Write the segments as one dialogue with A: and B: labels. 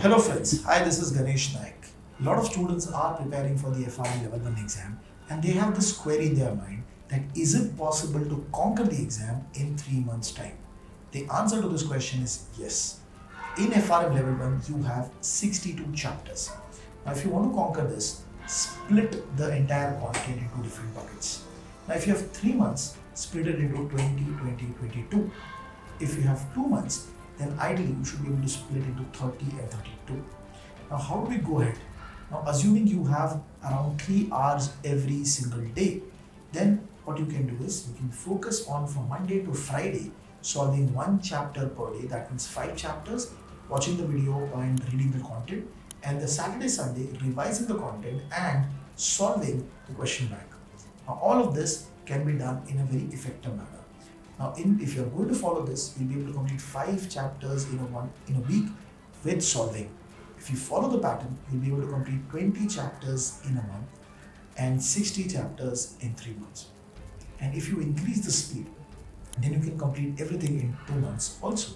A: Hello friends, hi, this is Ganesh Nayak. A lot of students are preparing for the FRM Level 1 exam and they have this query in their mind that is it possible to conquer the exam in 3 months time? The answer to this question is yes. In FRM Level 1, you have 62 chapters. Now if you want to conquer this, split the entire content into different buckets. Now if you have 3 months, split it into 20, 20, 22. If you have 2 months, then ideally you should be able to split into 30 and 32. Now how do we go ahead? Now assuming you have around 3 hours every single day, then what you can do is you can focus on from Monday to Friday solving 1 chapter per day, that means 5 chapters, watching the video and reading the content, and the Saturday, Sunday revising the content and solving the question bank. Now all of this can be done in a very effective manner. Now, if you are going to follow this, you'll be able to complete 5 chapters in a week with solving. If you follow the pattern, you'll be able to complete 20 chapters in a month and 60 chapters in 3 months. And if you increase the speed, then you can complete everything in 2 months also.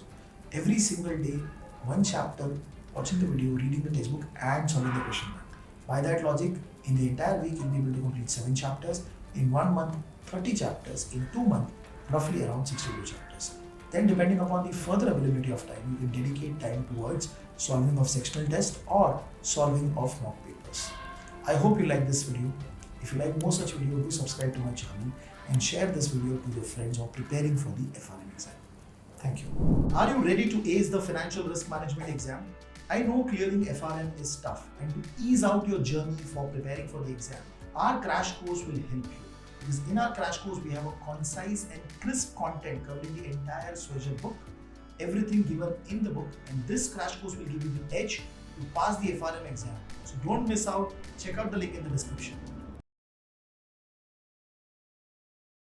A: Every single day, 1 chapter, watching the video, reading the textbook and solving the question bank. By that logic, in the entire week, you'll be able to complete 7 chapters. In 1 month, 30 chapters. In 2 months, roughly around 62 chapters. Then depending upon the further availability of time, you can dedicate time towards solving of sectional tests or solving of mock papers. I hope you like this video. If you like more such videos, do subscribe to my channel and share this video to your friends who are preparing for the FRM exam. Thank you. Are you ready to ace the financial risk management exam? I know clearing FRM is tough, and to ease out your journey for preparing for the exam, our crash course will help you. Because in our crash course, we have a concise and crisp content covering the entire Swagger book, everything given in the book, and this crash course will give you the edge to pass the FRM exam. So don't miss out. Check out the link in the description.